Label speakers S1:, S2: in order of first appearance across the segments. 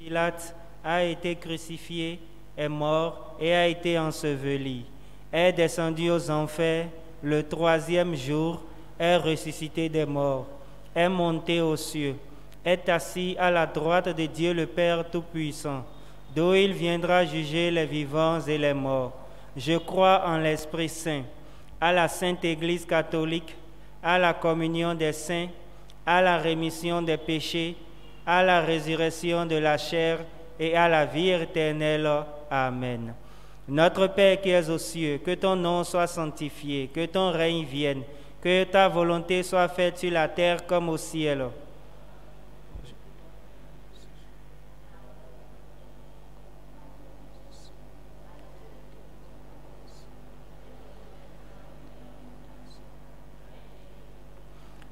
S1: Pilate a été crucifié, est mort et a été enseveli, est descendu aux enfers, le troisième jour est ressuscité des morts, est monté aux cieux, est assis à la droite de Dieu le Père Tout-Puissant, d'où il viendra juger les vivants et les morts. Je crois en l'Esprit Saint, à la Sainte Église catholique, à la communion des saints, à la rémission des péchés, à la résurrection de la chair et à la vie éternelle. Amen. Notre Père qui es aux cieux, que ton nom soit sanctifié, que ton règne vienne, que ta volonté soit faite sur la terre comme au ciel.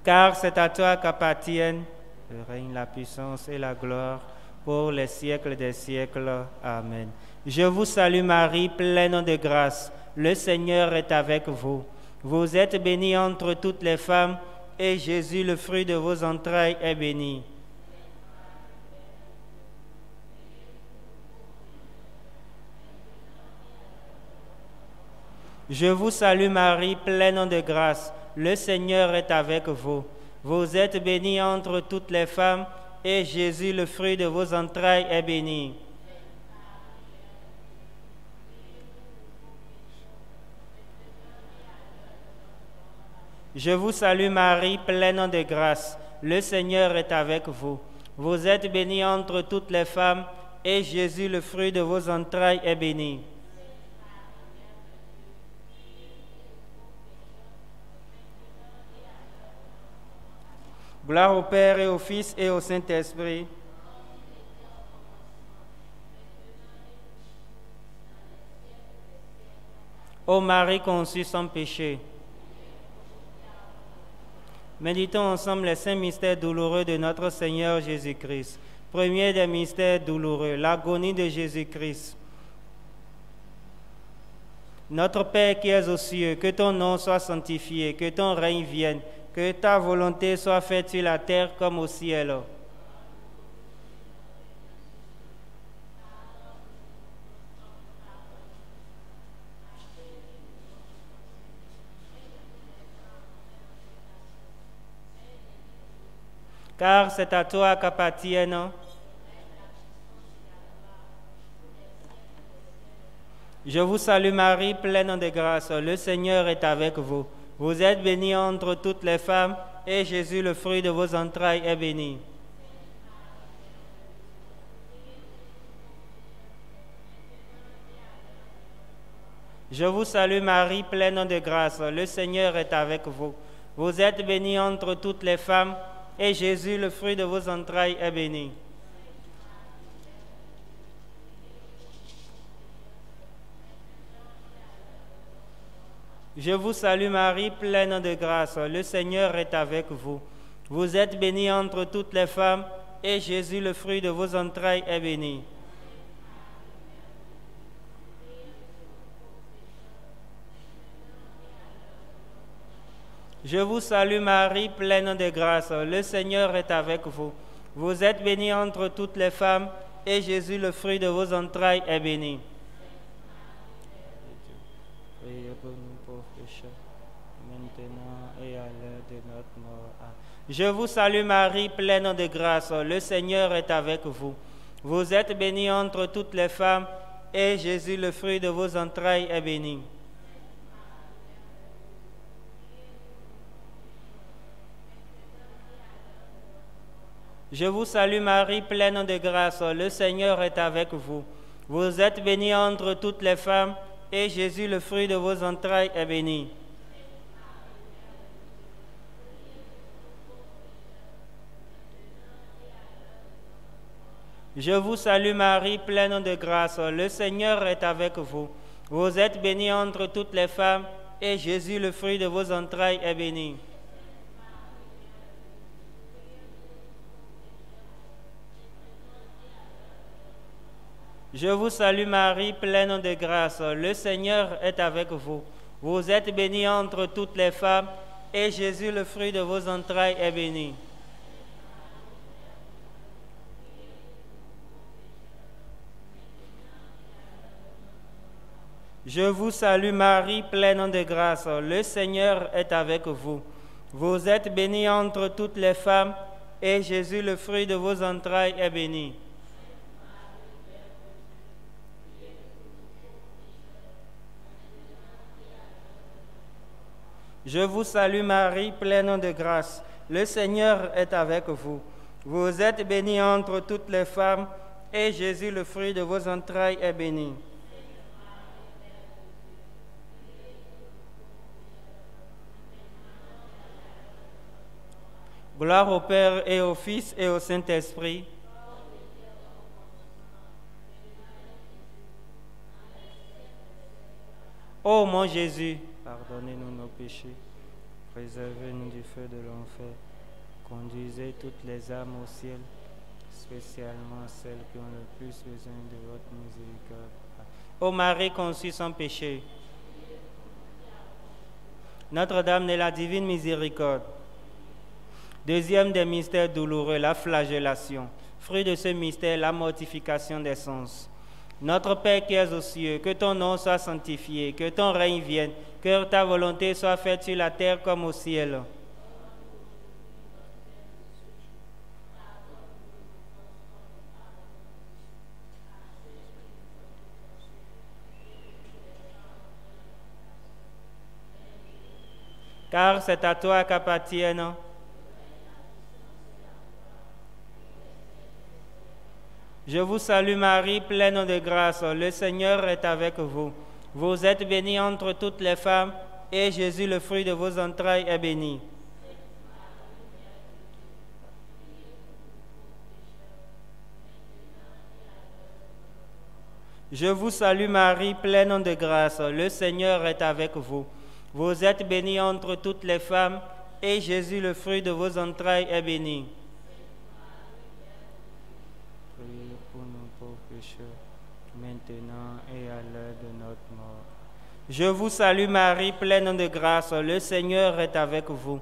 S1: Car c'est à toi qu'appartiennent le règne, la puissance et la gloire pour les siècles des siècles. Amen. Je vous salue Marie, pleine de grâce. Le Seigneur est avec vous. Vous êtes bénie entre toutes les femmes, et Jésus, le fruit de vos entrailles, est béni. Je vous salue Marie, pleine de grâce. Le Seigneur est avec vous. Vous êtes bénie entre toutes les femmes, et Jésus, le fruit de vos entrailles, est béni. Je vous salue Marie, pleine de grâce. Le Seigneur est avec vous. Vous êtes bénie entre toutes les femmes, et Jésus, le fruit de vos entrailles, est béni. Gloire au Père et au Fils et au Saint-Esprit. Ô Marie conçue sans péché. Méditons ensemble les saints mystères douloureux de notre Seigneur Jésus-Christ. Premier des mystères douloureux, l'agonie de Jésus-Christ. Notre Père qui es aux cieux, que ton nom soit sanctifié, que ton règne vienne, que ta volonté soit faite sur la terre comme au ciel. Car c'est à toi qu'appartiennent. Je vous salue Marie, pleine de grâce. Le Seigneur est avec vous. Vous êtes bénie entre toutes les femmes, et Jésus, le fruit de vos entrailles, est béni. Je vous salue Marie, pleine de grâce. Le Seigneur est avec vous. Vous êtes bénie entre toutes les femmes, et Jésus, le fruit de vos entrailles, est béni. Je vous salue Marie, pleine de grâce. Le Seigneur est avec vous. Vous êtes bénie entre toutes les femmes, et Jésus, le fruit de vos entrailles, est béni. Je vous salue Marie, pleine de grâce. Le Seigneur est avec vous. Vous êtes bénie entre toutes les femmes, et Jésus, le fruit de vos entrailles, est béni. Priez pour nous pauvres pécheurs, maintenant et à l'heure de notre mort. Amen. Je vous salue Marie, pleine de grâce. Le Seigneur est avec vous. Vous êtes bénie entre toutes les femmes, et Jésus, le fruit de vos entrailles, est béni. Je vous salue Marie, pleine de grâce. Le Seigneur est avec vous. Vous êtes bénie entre toutes les femmes, et Jésus, le fruit de vos entrailles, est béni. Je vous salue Marie, pleine de grâce. Le Seigneur est avec vous. Vous êtes bénie entre toutes les femmes, et Jésus, le fruit de vos entrailles, est béni. Je vous salue Marie, pleine de grâce. Le Seigneur est avec vous. Vous êtes bénie entre toutes les femmes, et Jésus, le fruit de vos entrailles, est béni. Je vous salue Marie, pleine de grâce. Le Seigneur est avec vous. Vous êtes bénie entre toutes les femmes, et Jésus, le fruit de vos entrailles, est béni. Je vous salue Marie, pleine de grâce. Le Seigneur est avec vous. Vous êtes bénie entre toutes les femmes, et Jésus, le fruit de vos entrailles, est béni. Gloire au Père et au Fils et au Saint-Esprit. Ô mon Jésus, pardonnez-nous nos péchés, préservez-nous du feu de l'enfer, conduisez toutes les âmes au ciel, spécialement celles qui ont le plus besoin de votre miséricorde. Ô Marie conçue sans péché, Notre-Dame de la divine miséricorde. Deuxième des mystères douloureux, la flagellation. Fruit de ce mystère, la mortification des sens. Notre Père qui es aux cieux, que ton nom soit sanctifié, que ton règne vienne, que ta volonté soit faite sur la terre comme au ciel. Car c'est à toi qu'appartiennent Je vous salue Marie, pleine de grâce, le Seigneur est avec vous. Vous êtes bénie entre toutes les femmes, et Jésus, le fruit de vos entrailles, est béni. Je vous salue Marie, pleine de grâce, le Seigneur est avec vous. Vous êtes bénie entre toutes les femmes, et Jésus, le fruit de vos entrailles, est béni. Priez pour nous pauvres pécheurs, maintenant et à l'heure de notre mort. Je vous salue Marie, pleine de grâce, le Seigneur est avec vous.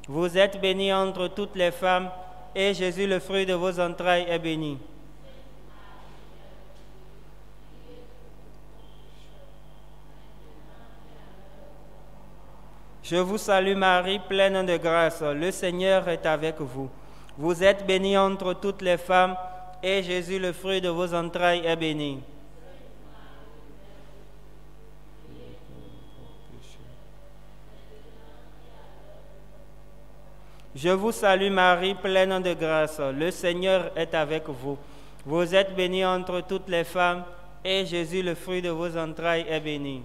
S1: Vous êtes bénie entre toutes les femmes, et Jésus, le fruit de vos entrailles, est béni. Je vous salue Marie, pleine de grâce, le Seigneur est avec vous. Vous êtes bénie entre toutes les femmes, et Jésus, le fruit de vos entrailles, est béni. Je vous salue Marie, pleine de grâce, le Seigneur est avec vous. Vous êtes bénie entre toutes les femmes, et Jésus, le fruit de vos entrailles, est béni.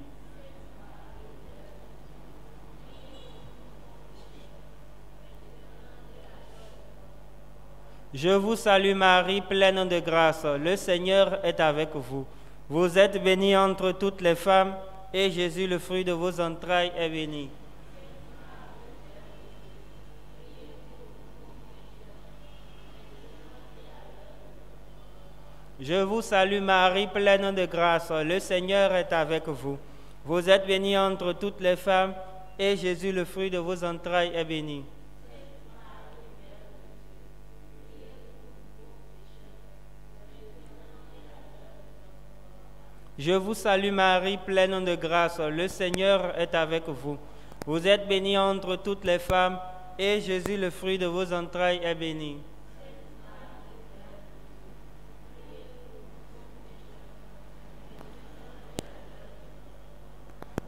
S1: Je vous salue Marie, pleine de grâce, le Seigneur est avec vous. Vous êtes bénie entre toutes les femmes, et Jésus, le fruit de vos entrailles, est béni. Je vous salue Marie, pleine de grâce, le Seigneur est avec vous. Vous êtes bénie entre toutes les femmes, et Jésus, le fruit de vos entrailles, est béni. Je vous salue Marie, pleine de grâce, le Seigneur est avec vous. Vous êtes bénie entre toutes les femmes, et Jésus, le fruit de vos entrailles, est béni.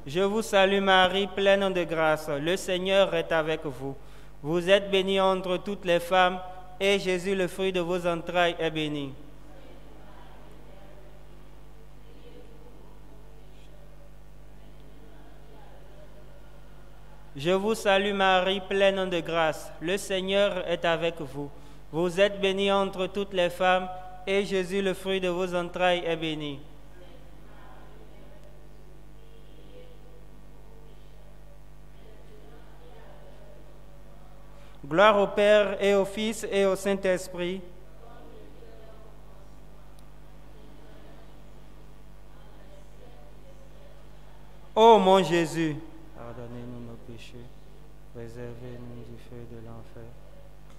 S1: Je vous salue Marie, pleine de grâce, le Seigneur est avec vous. Vous êtes bénie entre toutes les femmes, et Jésus, le fruit de vos entrailles, est béni. Je vous salue Marie, pleine de grâce, le Seigneur est avec vous. Vous êtes bénie entre toutes les femmes, et Jésus, le fruit de vos entrailles, est béni. Gloire au Père et au Fils et au Saint-Esprit. Ô mon Jésus, pardonnez-nous nos péchés, préservez-nous du feu de l'enfer,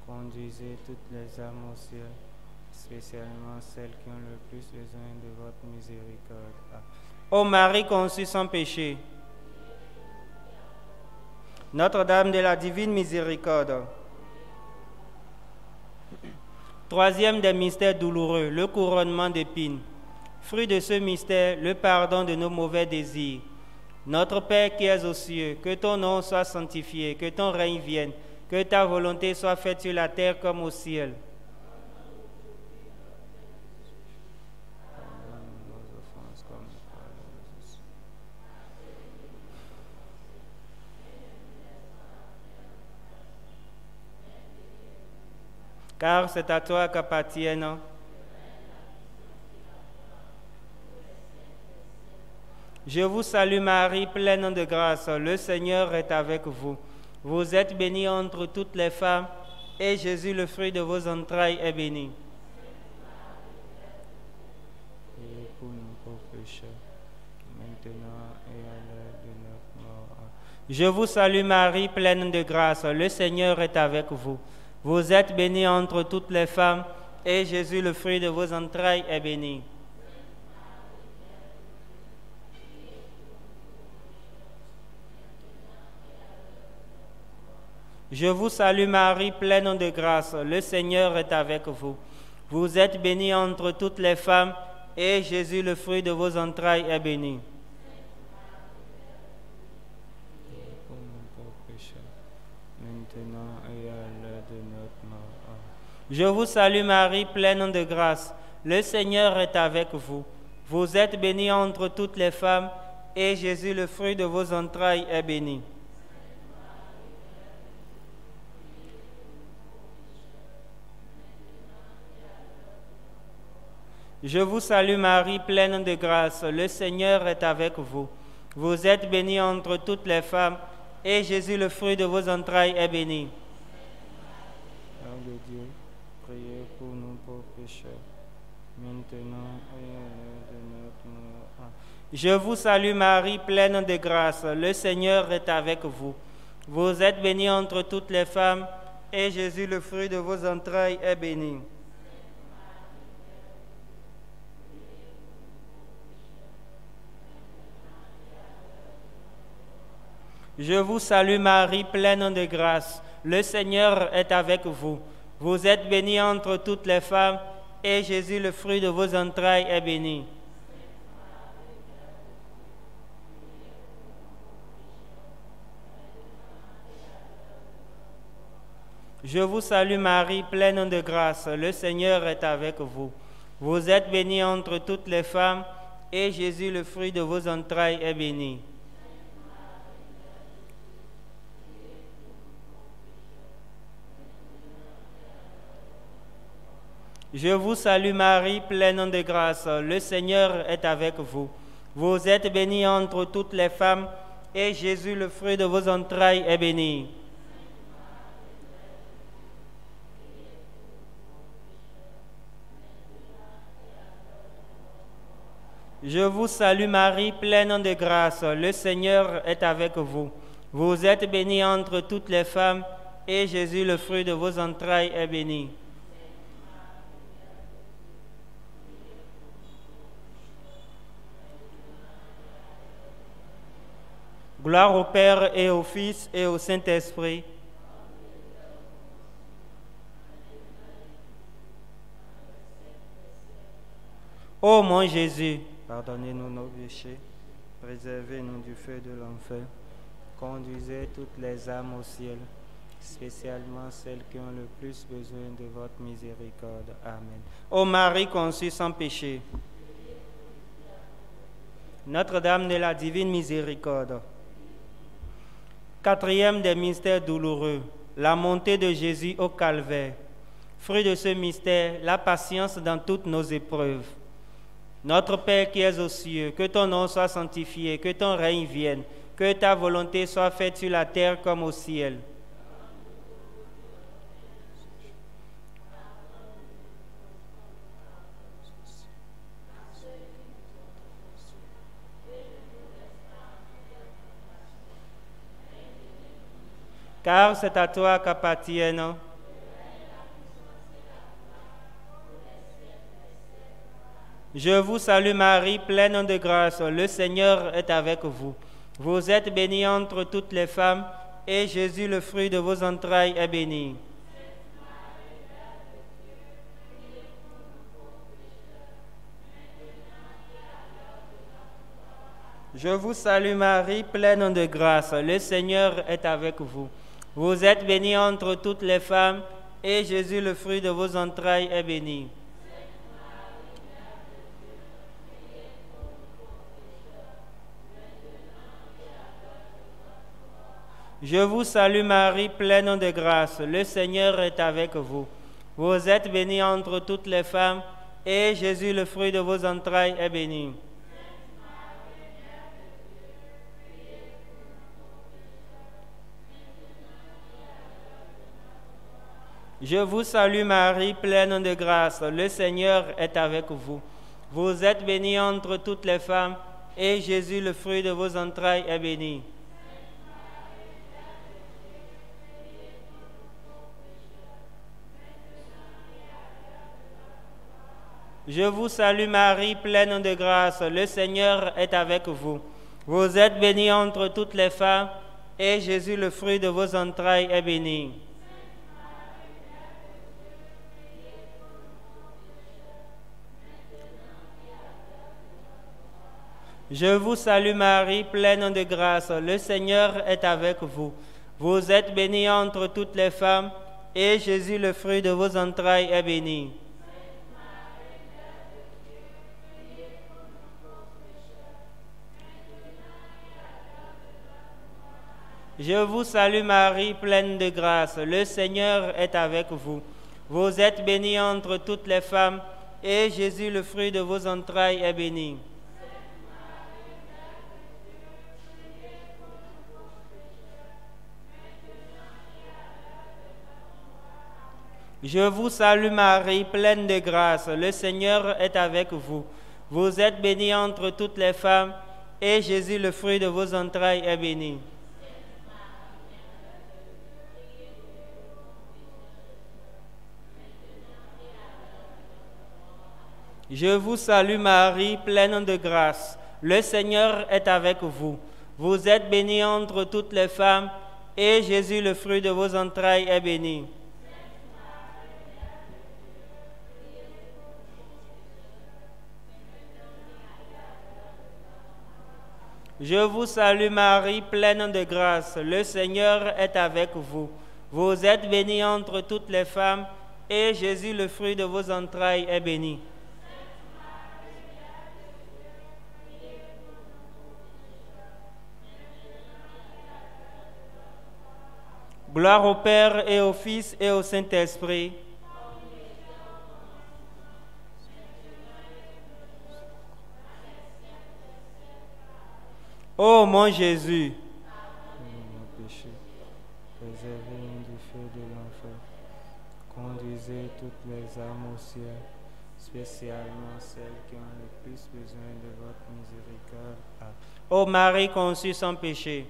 S1: conduisez toutes les âmes au ciel, spécialement celles qui ont le plus besoin de votre miséricorde. Ô Marie conçue sans péché, Notre-Dame de la Divine Miséricorde. Troisième des mystères douloureux, le couronnement d'épines. Fruit de ce mystère, le pardon de nos mauvais désirs. Notre Père qui es aux cieux, que ton nom soit sanctifié, que ton règne vienne, que ta volonté soit faite sur la terre comme au ciel. Car c'est à toi qu'appartiennent Je vous salue Marie, pleine de grâce, le Seigneur est avec vous. Vous êtes bénie entre toutes les femmes, et Jésus, le fruit de vos entrailles, est béni. Et pour nous pauvres pécheurs, maintenant et à l'heure de notre mort. Je vous salue Marie, pleine de grâce, le Seigneur est avec vous. Vous êtes bénie entre toutes les femmes, et Jésus, le fruit de vos entrailles, est béni. Je vous salue Marie, pleine de grâce, le Seigneur est avec vous. Vous êtes bénie entre toutes les femmes, et Jésus, le fruit de vos entrailles, est béni. Je vous salue Marie, pleine de grâce, le Seigneur est avec vous. Vous êtes bénie entre toutes les femmes, et Jésus, le fruit de vos entrailles, est béni. Je vous salue Marie, pleine de grâce, le Seigneur est avec vous. Vous êtes bénie entre toutes les femmes, et Jésus, le fruit de vos entrailles, est béni. Mère de Dieu, priez pour nous pauvres pécheurs, maintenant et à l'heure de notre mort. Je vous salue Marie, pleine de grâce, le Seigneur est avec vous. Vous êtes bénie entre toutes les femmes, et Jésus, le fruit de vos entrailles, est béni. Je vous salue Marie, pleine de grâce, le Seigneur est avec vous. Vous êtes bénie entre toutes les femmes, et Jésus, le fruit de vos entrailles, est béni. Je vous salue Marie, pleine de grâce, le Seigneur est avec vous. Vous êtes bénie entre toutes les femmes, et Jésus, le fruit de vos entrailles, est béni. Je vous salue Marie, pleine de grâce, le Seigneur est avec vous. Vous êtes bénie entre toutes les femmes, et Jésus, le fruit de vos entrailles, est béni. Je vous salue Marie, pleine de grâce, le Seigneur est avec vous. Vous êtes bénie entre toutes les femmes, et Jésus, le fruit de vos entrailles, est béni. Gloire au Père et au Fils et au Saint-Esprit. Ô mon Jésus, pardonnez-nous nos péchés, préservez-nous du feu de l'enfer, conduisez toutes les âmes au ciel, spécialement celles qui ont le plus besoin de votre miséricorde. Amen. Ô Marie conçue sans péché, Notre-Dame de la Divine Miséricorde. Quatrième des mystères douloureux, la montée de Jésus au calvaire. Fruit de ce mystère, la patience dans toutes nos épreuves. Notre Père qui es aux cieux, que ton nom soit sanctifié, que ton règne vienne, que ta volonté soit faite sur la terre comme au ciel. Car c'est à toi Je vous salue Marie, pleine de grâce, le Seigneur est avec vous. Vous êtes bénie entre toutes les femmes, et Jésus, le fruit de vos entrailles, est béni. Je vous salue Marie, pleine de grâce, le Seigneur est avec vous. Vous êtes bénie entre toutes les femmes, et Jésus, le fruit de vos entrailles, est béni. Je vous salue Marie, pleine de grâce, le Seigneur est avec vous. Vous êtes bénie entre toutes les femmes, et Jésus, le fruit de vos entrailles, est béni. Je vous salue Marie, pleine de grâce, le Seigneur est avec vous. Vous êtes bénie entre toutes les femmes, et Jésus, le fruit de vos entrailles, est béni. Je vous salue Marie, pleine de grâce, le Seigneur est avec vous. Vous êtes bénie entre toutes les femmes, et Jésus, le fruit de vos entrailles, est béni. Je vous salue Marie, pleine de grâce, le Seigneur est avec vous. Vous êtes bénie entre toutes les femmes, et Jésus, le fruit de vos entrailles, est béni. Je vous salue Marie, pleine de grâce, le Seigneur est avec vous. Vous êtes bénie entre toutes les femmes, et Jésus, le fruit de vos entrailles, est béni. Je vous salue Marie, pleine de grâce, le Seigneur est avec vous. Vous êtes bénie entre toutes les femmes, et Jésus, le fruit de vos entrailles, est béni. Je vous salue Marie, pleine de grâce, le Seigneur est avec vous. Vous êtes bénie entre toutes les femmes, et Jésus, le fruit de vos entrailles, est béni. Je vous salue Marie, pleine de grâce, le Seigneur est avec vous. Vous êtes bénie entre toutes les femmes, et Jésus, le fruit de vos entrailles, est béni. Gloire au Père et au Fils et au Saint-Esprit. Ô mon Jésus,
S2: Mon péché, préservez-nous du feu de l'enfer, conduisez toutes les âmes au ciel, spécialement celles qui ont le plus besoin de votre miséricorde. Amen.
S1: ô Marie conçue sans péché,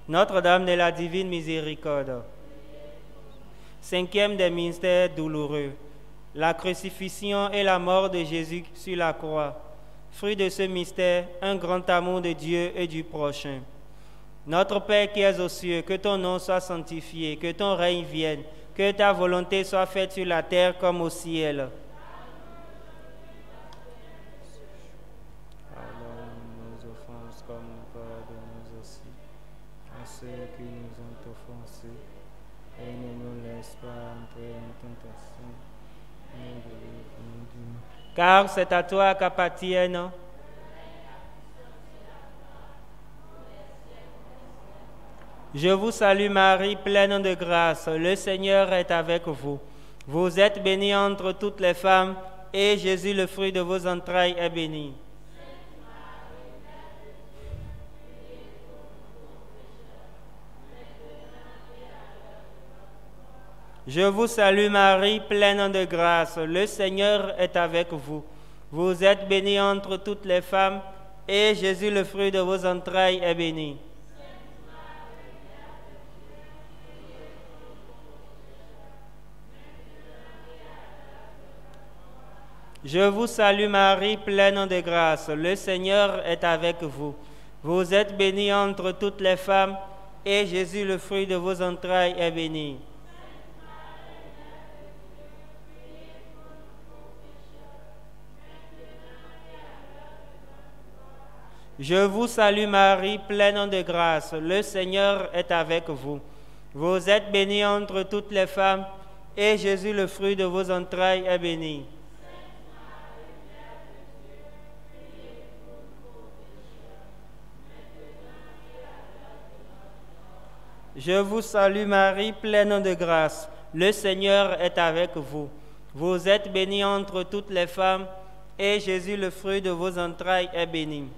S1: Notre-Dame de la Divine Miséricorde. Cinquième des mystères douloureux, la crucifixion et la mort de Jésus sur la croix. Fruit de ce mystère, un grand amour de Dieu et du prochain. Notre Père qui es aux cieux, que ton nom soit sanctifié, que ton règne vienne, que ta volonté soit faite sur la terre comme au ciel.
S2: Pardonne nos offenses comme nous pardonnons aussi à ceux qui nous ont offensés, et ne nous laisse pas entrer en tentation, mais délivre-nous du mal.
S1: Car c'est à toi qu'appartiennent Je vous salue Marie, pleine de grâce, le Seigneur est avec vous. Vous êtes bénie entre toutes les femmes, et Jésus, le fruit de vos entrailles, est béni. Je vous salue Marie, pleine de grâce, le Seigneur est avec vous. Vous êtes bénie entre toutes les femmes, et Jésus, le fruit de vos entrailles, est béni. Je vous salue Marie, pleine de grâce. Le Seigneur est avec vous. Vous êtes bénie entre toutes les femmes, et Jésus, le fruit de vos entrailles, est béni. Je vous salue Marie, pleine de grâce. Le Seigneur est avec vous. Vous êtes bénie entre toutes les femmes, et Jésus, le fruit de vos entrailles, est béni. Je vous salue Marie, pleine de grâce. Le Seigneur est avec vous. Vous êtes bénie entre toutes les femmes, et Jésus, le fruit de vos entrailles, est béni.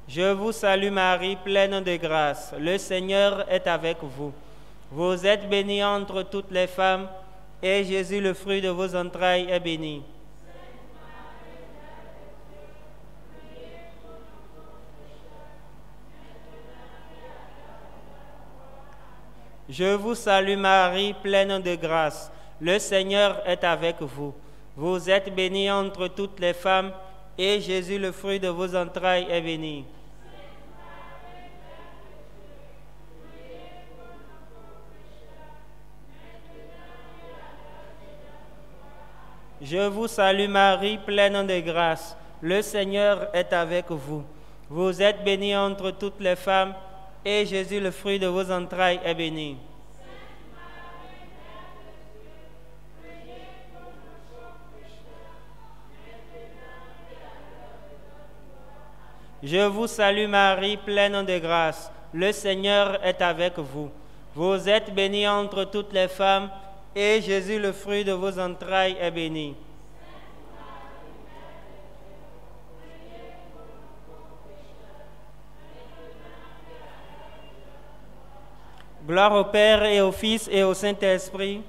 S1: Je vous salue Marie, pleine de grâce. Le Seigneur est avec vous. Vous êtes bénie entre toutes les femmes, et Jésus, le fruit de vos entrailles, est béni. Je vous salue Marie, pleine de grâce. Le Seigneur est avec vous. Vous êtes bénie entre toutes les femmes, et Jésus, le fruit de vos entrailles, est béni. Je vous salue Marie, pleine de grâce. Le Seigneur est avec vous. Vous êtes bénie entre toutes les femmes, et Jésus, le fruit de vos entrailles, est béni. Je vous salue Marie, pleine de grâce. Le Seigneur est avec vous. Vous êtes bénie entre toutes les femmes, et Jésus, le fruit de vos entrailles, est béni. Gloire au Père et au Fils et au Saint-Esprit.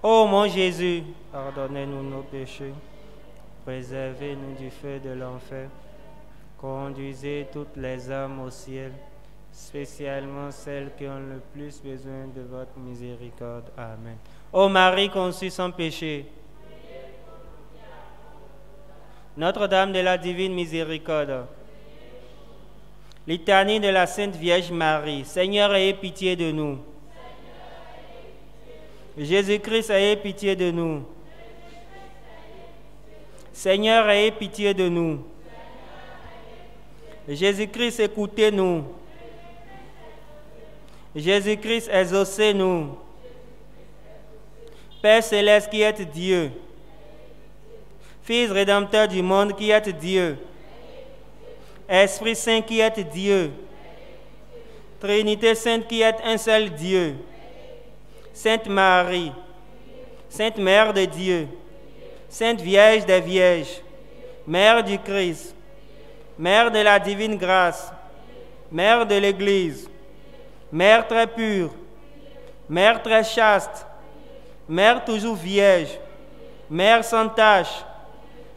S1: Ô mon Jésus, pardonnez-nous nos péchés, préservez-nous du feu de l'enfer, conduisez toutes les âmes au ciel, spécialement celles qui ont le plus besoin de votre miséricorde. Amen. Ô Marie conçue sans péché, Notre-Dame de la divine miséricorde, litanie de la Sainte Vierge Marie, Seigneur, ayez pitié de nous. Jésus-Christ, ayez pitié de nous. Seigneur, ayez pitié de nous. Jésus-Christ, écoutez-nous. Jésus-Christ, exaucez-nous. Père céleste qui êtes Dieu, Fils rédempteur du monde qui êtes Dieu, Esprit Saint qui êtes Dieu, Trinité Sainte qui êtes un seul Dieu, Sainte Marie, Sainte Mère de Dieu, Sainte Vierge des Vierges, Mère du Christ, Mère de la divine grâce, Mère de l'Église, Mère très pure, Mère très chaste, Mère toujours vierge, Mère sans tache,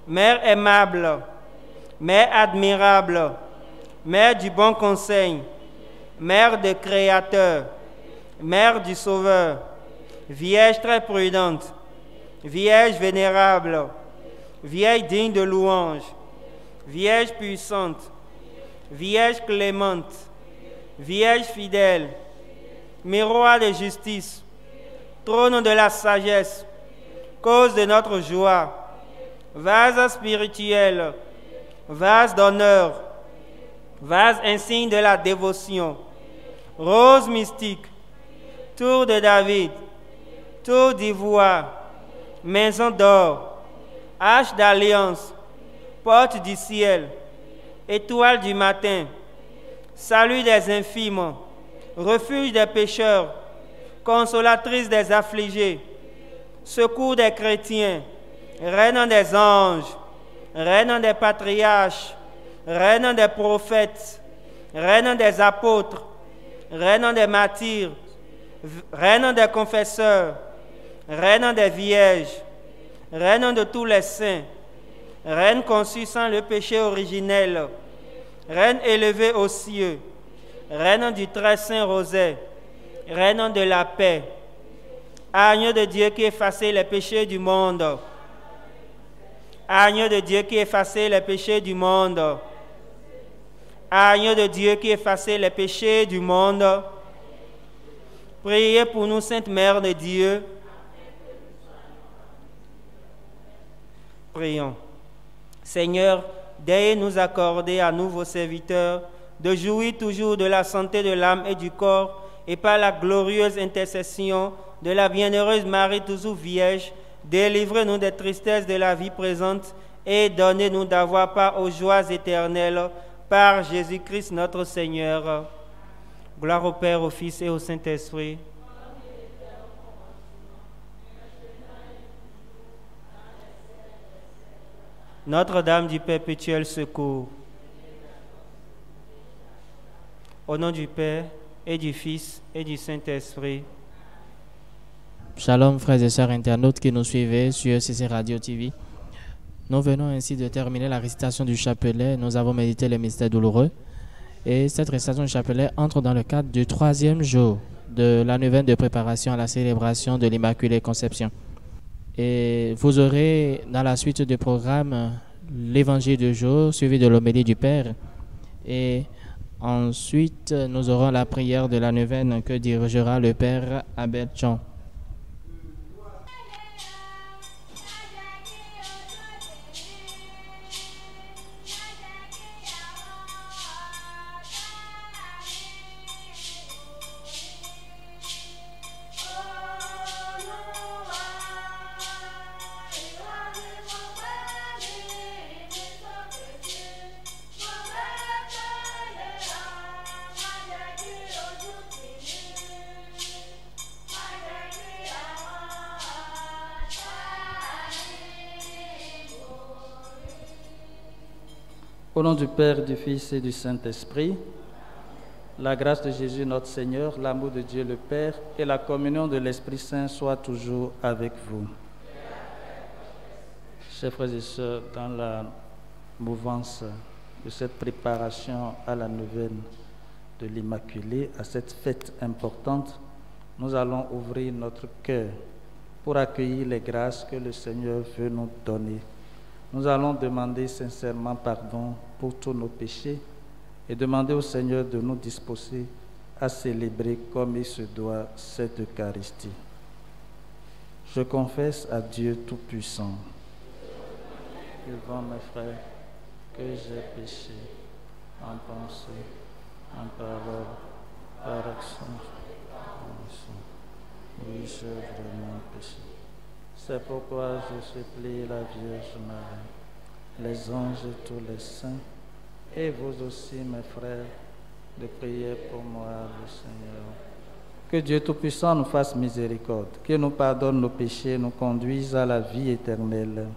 S1: Mère aimable, Mère admirable, Mère du bon conseil, Mère de Créateur, Mère du Sauveur, Vierge très prudente, Vierge vénérable, Vierge digne de louange, Vierge puissante, Vierge clémente, Vierge fidèle, miroir de justice, trône de la sagesse, cause de notre joie, vase spirituel, vase d'honneur, vase insigne de la dévotion, rose mystique, tour de David, tour d'ivoire, maison d'or, arche d'alliance, porte du ciel, étoile du matin, salut des infimes, refuge des pécheurs, consolatrice des affligés, secours des chrétiens, reine des anges, reine des patriarches, reine des prophètes, reine des apôtres, reine des martyrs, reine des confesseurs, reine des vierges, reine de tous les saints, Reine conçue sans le péché originel, Reine élevée aux cieux, Reine du très saint rosaire, Reine de la paix, Agneau de Dieu qui effaçait les péchés du monde, Agneau de Dieu qui effaçait les péchés du monde, Agneau de Dieu qui effaçait les péchés du monde, priez pour nous, Sainte Mère de Dieu. Prions. Seigneur, daignez nous accorder à nous, vos serviteurs, de jouir toujours de la santé de l'âme et du corps, et par la glorieuse intercession de la bienheureuse Marie toujours Vierge, délivrez-nous des tristesses de la vie présente et donnez-nous d'avoir part aux joies éternelles par Jésus-Christ notre Seigneur. Gloire au Père, au Fils et au Saint-Esprit. Notre-Dame du perpétuel secours. Au nom du Père et du Fils et du Saint-Esprit.
S3: Shalom frères et sœurs internautes qui nous suivez sur CC Radio TV. Nous venons ainsi de terminer la récitation du chapelet. Nous avons médité les mystères douloureux. Et cette récitation du chapelet entre dans le cadre du 3e jour de la neuvaine de préparation à la célébration de l'Immaculée Conception. Et vous aurez dans la suite du programme l'évangile du jour suivi de l'homélie du Père. Et ensuite, nous aurons la prière de la neuvaine que dirigera le Père Abel Jean.
S4: Au nom du Père, du Fils et du Saint-Esprit, la grâce de Jésus notre Seigneur, l'amour de Dieu le Père et la communion de l'Esprit Saint soient toujours avec vous. Chers frères et sœurs, dans la mouvance de cette préparation à la neuvaine de l'Immaculée, à cette fête importante, nous allons ouvrir notre cœur pour accueillir les grâces que le Seigneur veut nous donner. Nous allons demander sincèrement pardon pour tous nos péchés et demander au Seigneur de nous disposer à célébrer comme il se doit cette Eucharistie. Je confesse à Dieu Tout-Puissant, devant mes frères, que j'ai péché en pensée, en parole, par action, oui, j'ai vraiment péché. C'est pourquoi je supplie la Vierge Marie, les anges et tous les saints, et vous aussi, mes frères, de prier pour moi, le Seigneur. Que Dieu Tout-Puissant nous fasse miséricorde, qu'il nous pardonne nos péchés, nous conduise à la vie éternelle.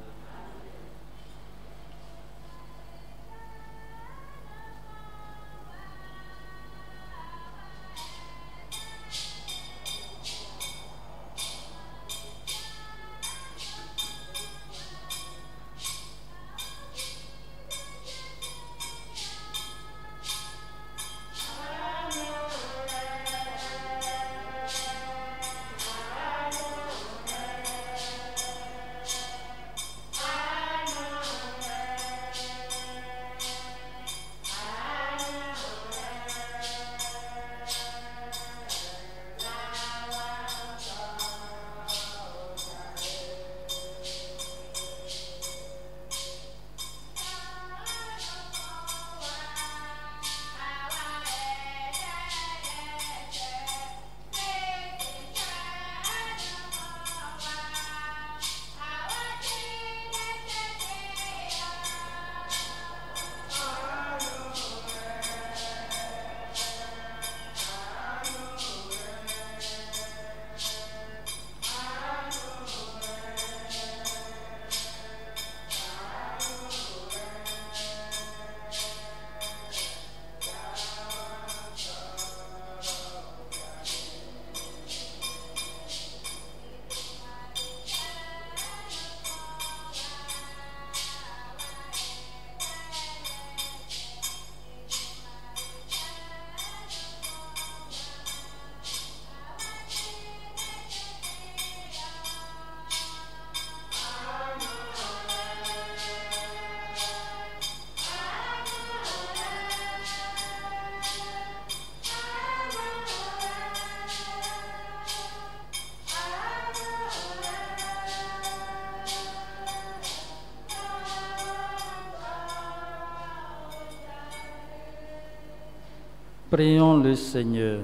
S4: Prions le Seigneur.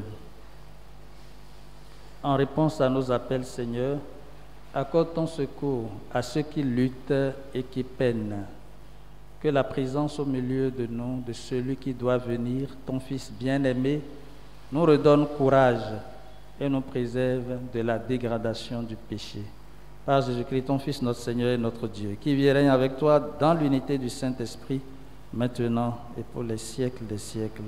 S4: En réponse à nos appels, Seigneur, accorde ton secours à ceux qui luttent et qui peinent. Que la présence au milieu de nous, de celui qui doit venir, ton Fils bien-aimé, nous redonne courage et nous préserve de la dégradation du péché. Par Jésus-Christ, ton Fils, notre Seigneur et notre Dieu, qui vit et règne avec toi dans l'unité du Saint-Esprit, maintenant et pour les siècles des siècles.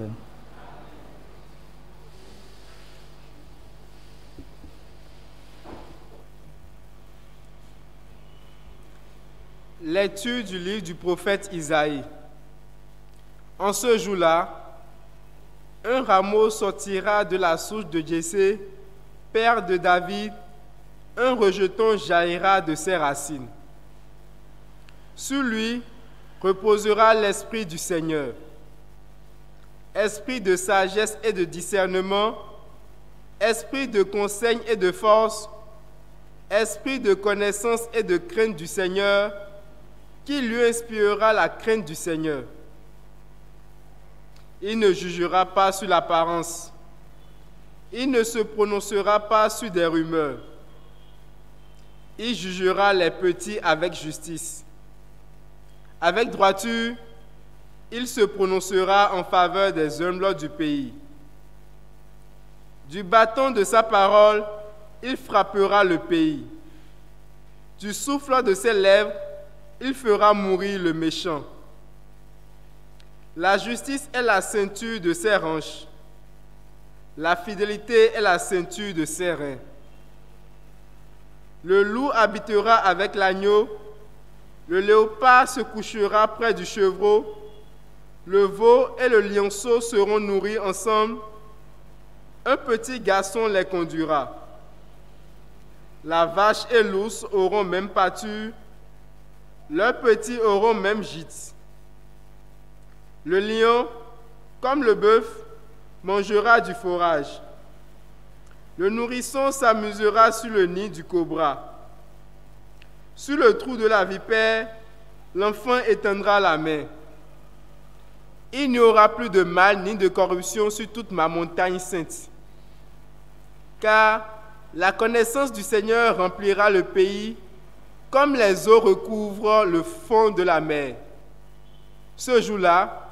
S5: Lecture du livre du prophète Isaïe. En ce jour-là, un rameau sortira de la souche de Jessé, père de David, un rejeton jaillira de ses racines. Sur lui reposera l'esprit du Seigneur, esprit de sagesse et de discernement, esprit de conseil et de force, esprit de connaissance et de crainte du Seigneur, qui lui inspirera la crainte du Seigneur. Il ne jugera pas sur l'apparence. Il ne se prononcera pas sur des rumeurs. Il jugera les petits avec justice. Avec droiture, il se prononcera en faveur des humbles du pays. Du bâton de sa parole, il frappera le pays. Du souffle de ses lèvres, il fera mourir le méchant. La justice est la ceinture de ses hanches. La fidélité est la ceinture de ses reins. Le loup habitera avec l'agneau. Le léopard se couchera près du chevreau. Le veau et le lionceau seront nourris ensemble. Un petit garçon les conduira. La vache et l'ours auront même pâture. Leurs petits auront même gîte. Le lion, comme le bœuf, mangera du fourrage. Le nourrisson s'amusera sur le nid du cobra. Sur le trou de la vipère, l'enfant étendra la main. Il n'y aura plus de mal ni de corruption sur toute ma montagne sainte. Car la connaissance du Seigneur remplira le pays, comme les eaux recouvrent le fond de la mer. Ce jour-là,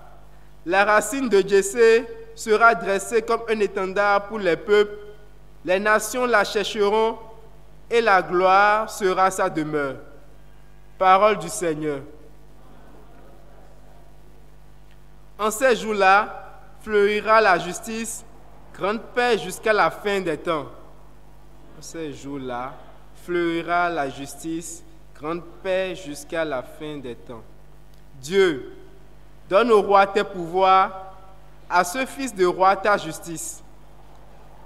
S5: la racine de Jessé sera dressée comme un étendard pour les peuples. Les nations la chercheront et la gloire sera sa demeure. Parole du Seigneur. En ces jours-là, fleurira la justice, grande paix jusqu'à la fin des temps. En ces jours-là, fleurira la justice, grande paix jusqu'à la fin des temps. Dieu, donne au roi tes pouvoirs, à ce fils de roi ta justice.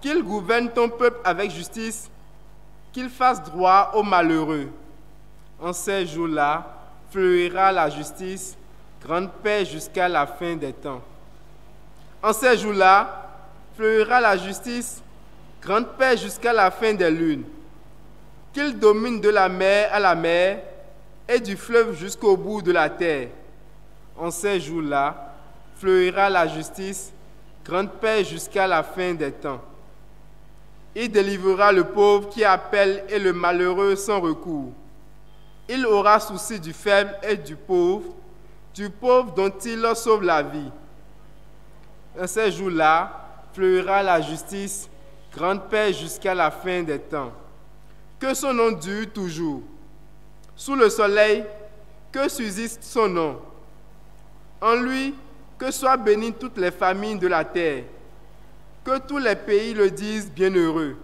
S5: Qu'il gouverne ton peuple avec justice, qu'il fasse droit aux malheureux. En ces jours-là, fleurira la justice, grande paix jusqu'à la fin des temps. En ces jours-là, fleurira la justice, grande paix jusqu'à la fin des lunes. Qu'il domine de la mer à la mer et du fleuve jusqu'au bout de la terre. En ces jours-là, fleurira la justice, grande paix jusqu'à la fin des temps. Il délivrera le pauvre qui appelle et le malheureux sans recours. Il aura souci du faible et du pauvre dont il sauve la vie. En ces jours-là, fleurira la justice, grande paix jusqu'à la fin des temps. Que son nom dure toujours. Sous le soleil, que subsiste son nom. En lui, que soient bénies toutes les familles de la terre. Que tous les pays le disent bienheureux.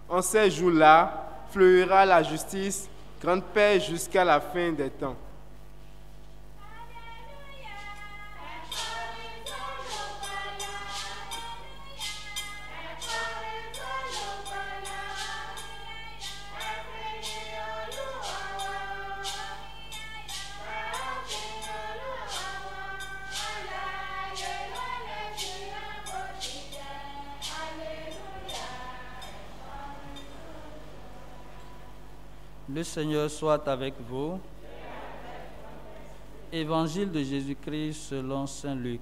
S5: En ces jours-là, fleurira la justice, grande paix jusqu'à la fin des temps.
S4: Le Seigneur soit avec vous. Évangile de Jésus-Christ selon saint Luc.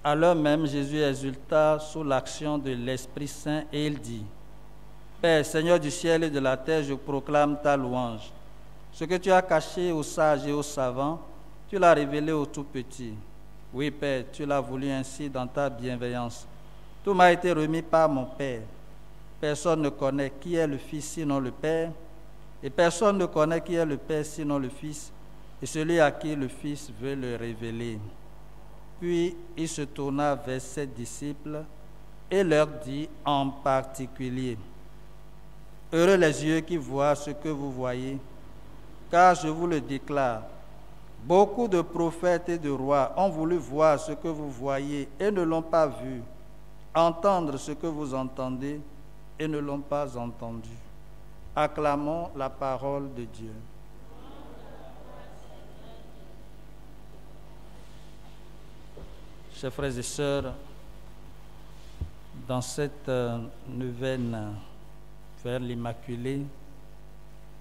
S4: À l'heure même, Jésus exulta sous l'action de l'Esprit Saint et il dit, Père, Seigneur du ciel et de la terre, je proclame ta louange. Ce que tu as caché aux sages et aux savants, tu l'as révélé aux tout petits. Oui, Père, tu l'as voulu ainsi dans ta bienveillance. Tout m'a été remis par mon Père. Personne ne connaît qui est le Fils sinon le Père, et personne ne connaît qui est le Père sinon le Fils, et celui à qui le Fils veut le révéler. Puis il se tourna vers ses disciples et leur dit en particulier, Heureux les yeux qui voient ce que vous voyez, car je vous le déclare, beaucoup de prophètes et de rois ont voulu voir ce que vous voyez et ne l'ont pas vu, entendre ce que vous entendez et ne l'ont pas entendu. Acclamons la parole de Dieu. Chers frères et sœurs, dans cette neuvaine vers l'Immaculée,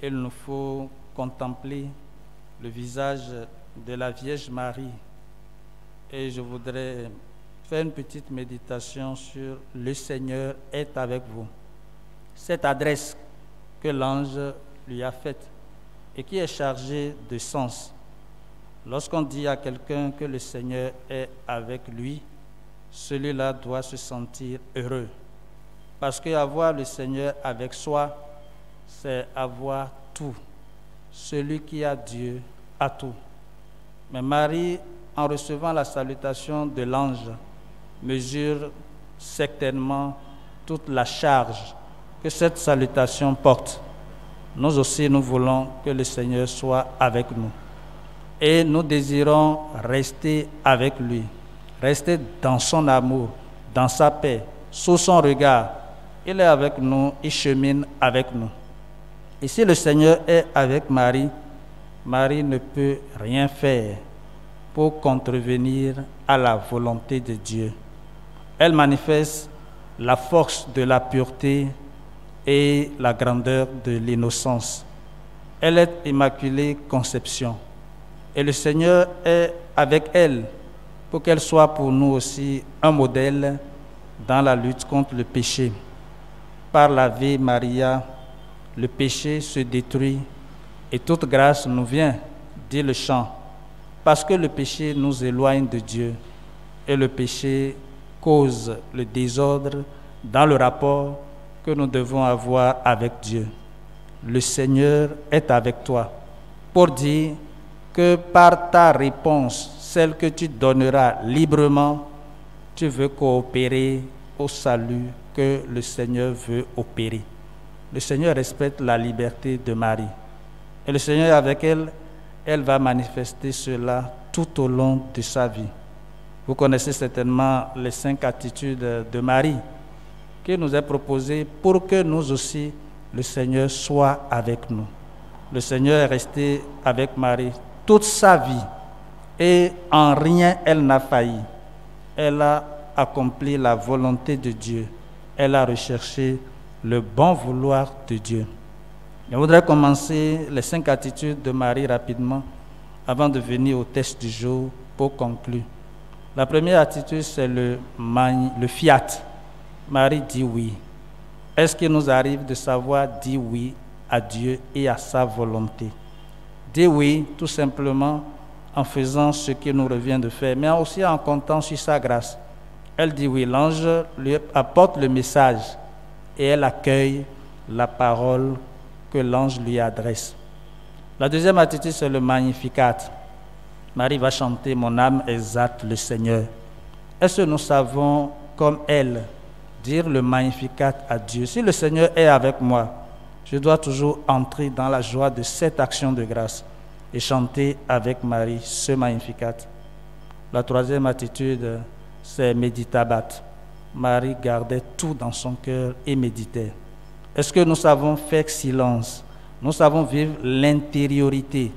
S4: il nous faut contempler le visage de la Vierge Marie. Et je voudrais faire une petite méditation sur « Le Seigneur est avec vous ». Cette adresse que l'ange lui a faite et qui est chargée de sens. Lorsqu'on dit à quelqu'un que le Seigneur est avec lui, celui-là doit se sentir heureux. Parce qu'avoir le Seigneur avec soi, c'est avoir tout. Celui qui a Dieu a tout. Mais Marie, en recevant la salutation de l'ange, mesure certainement toute la charge que cette salutation porte. Nous aussi, nous voulons que le Seigneur soit avec nous. Et nous désirons rester avec lui, rester dans son amour, dans sa paix, sous son regard. Il est avec nous, il chemine avec nous. Et si le Seigneur est avec Marie, Marie ne peut rien faire pour contrevenir à la volonté de Dieu. Elle manifeste la force de la pureté et la grandeur de l'innocence. Elle est Immaculée Conception. Et le Seigneur est avec elle pour qu'elle soit pour nous aussi un modèle dans la lutte contre le péché. Par la vie Maria, le péché se détruit et toute grâce nous vient, dit le chant, parce que le péché nous éloigne de Dieu et le péché cause le désordre dans le rapport que nous devons avoir avec Dieu. Le Seigneur est avec toi pour dire que par ta réponse, celle que tu donneras librement, tu veux coopérer au salut que le Seigneur veut opérer. Le Seigneur respecte la liberté de Marie. Et le Seigneur avec elle, elle va manifester cela tout au long de sa vie. Vous connaissez certainement les 5 attitudes de Marie qui nous est proposée pour que nous aussi, le Seigneur soit avec nous. Le Seigneur est resté avec Marie toute sa vie et en rien elle n'a failli. Elle a accompli la volonté de Dieu. Elle a recherché le bon vouloir de Dieu. Je voudrais commencer les 5 attitudes de Marie rapidement avant de venir au texte du jour pour conclure. La première attitude, c'est le fiat. Marie dit oui. Est-ce qu'il nous arrive de savoir dire oui à Dieu et à sa volonté? Dire oui, tout simplement, en faisant ce qu'il nous revient de faire, mais aussi en comptant sur sa grâce. Elle dit oui, l'ange lui apporte le message et elle accueille la parole que l'ange lui adresse. La deuxième attitude, c'est le Magnificat. Marie va chanter « Mon âme exalte le Seigneur ». Est-ce que nous savons, comme elle, dire le Magnificat à Dieu? Si le Seigneur est avec moi, je dois toujours entrer dans la joie de cette action de grâce et chanter avec Marie ce Magnificat. La troisième attitude, c'est Meditabat. Marie gardait tout dans son cœur et méditait. Est-ce que nous savons faire silence? Nous savons vivre l'intériorité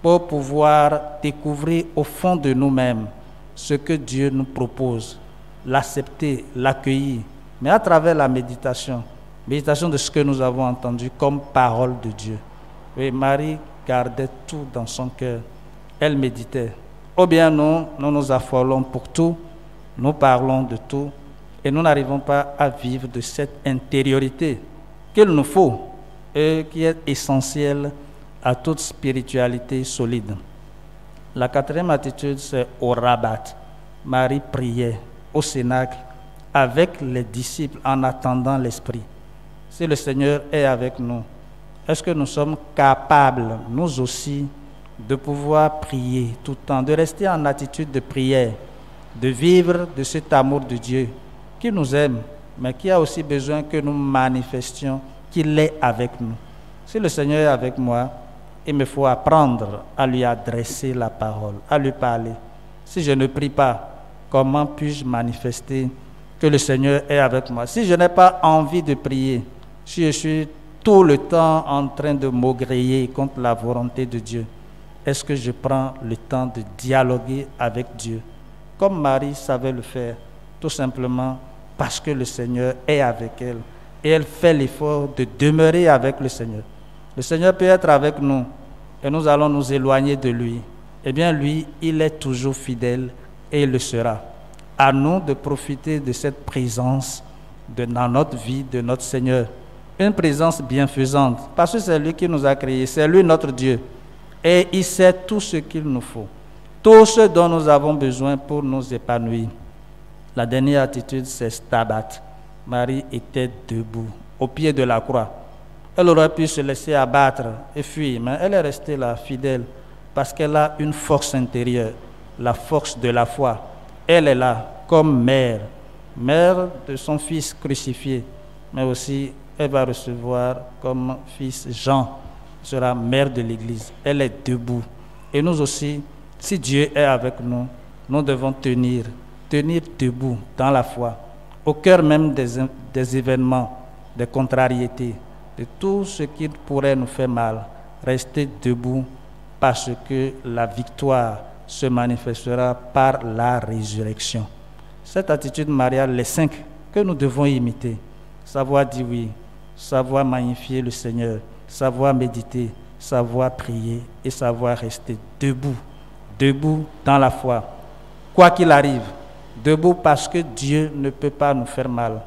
S4: pour pouvoir découvrir au fond de nous-mêmes ce que Dieu nous propose, l'accepter, l'accueillir, mais à travers la méditation de ce que nous avons entendu comme parole de Dieu. Oui, Marie gardait tout dans son cœur. Elle méditait. Ou bien nous nous affolons pour tout nous parlons de tout et nous n'arrivons pas à vivre de cette intériorité qu'il nous faut et qui est essentielle à toute spiritualité solide. La quatrième attitude, c'est au rabat. Marie priait au cénacle avec les disciples en attendant l'Esprit. Si le Seigneur est avec nous, est-ce que nous sommes capables, nous aussi, de pouvoir prier tout le temps, de rester en attitude de prière, de vivre de cet amour de Dieu qui nous aime, mais qui a aussi besoin que nous manifestions qu'il est avec nous. Si le Seigneur est avec moi, il me faut apprendre à lui adresser la parole, à lui parler. Si je ne prie pas, comment puis-je manifester que le Seigneur est avec moi? Si je n'ai pas envie de prier, si je suis tout le temps en train de maugréer contre la volonté de Dieu, est-ce que je prends le temps de dialoguer avec Dieu, comme Marie savait le faire, tout simplement parce que le Seigneur est avec elle et elle fait l'effort de demeurer avec le Seigneur. Le Seigneur peut être avec nous et nous allons nous éloigner de lui. Eh bien, lui, il est toujours fidèle et il le sera. À nous de profiter de cette présence dans notre vie, de notre Seigneur. Une présence bienfaisante, parce que c'est lui qui nous a créés, c'est lui notre Dieu. Et il sait tout ce qu'il nous faut, tout ce dont nous avons besoin pour nous épanouir. La dernière attitude, c'est stabat. Marie était debout, au pied de la croix. Elle aurait pu se laisser abattre et fuir, mais elle est restée là, fidèle, parce qu'elle a une force intérieure, la force de la foi. Elle est là comme mère, mère de son fils crucifié, mais aussi elle va recevoir comme fils Jean, sera mère de l'Église. Elle est debout. Et nous aussi, si Dieu est avec nous, nous devons tenir debout dans la foi, au cœur même des événements, des contrariétés, de tout ce qui pourrait nous faire mal. Rester debout parce que la victoire se manifestera par la résurrection. Cette attitude mariale, les 5 que nous devons imiter, savoir dire oui, savoir magnifier le Seigneur, savoir méditer, savoir prier et savoir rester debout dans la foi. Quoi qu'il arrive, debout parce que Dieu ne peut pas nous faire mal.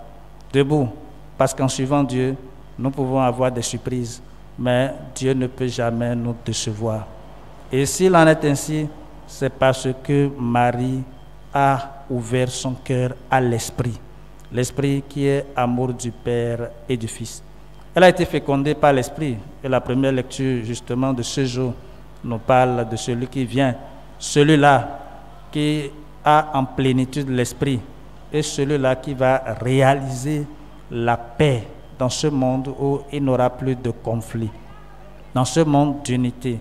S4: Debout parce qu'en suivant Dieu, nous pouvons avoir des surprises, mais Dieu ne peut jamais nous décevoir. Et s'il en est ainsi, c'est parce que Marie a ouvert son cœur à l'Esprit. L'Esprit qui est amour du Père et du Fils. Elle a été fécondée par l'Esprit. Et la première lecture, justement, de ce jour, nous parle de celui qui vient, celui-là qui a en plénitude l'Esprit, et celui-là qui va réaliser la paix dans ce monde où il n'aura plus de conflit, dans ce monde d'unité,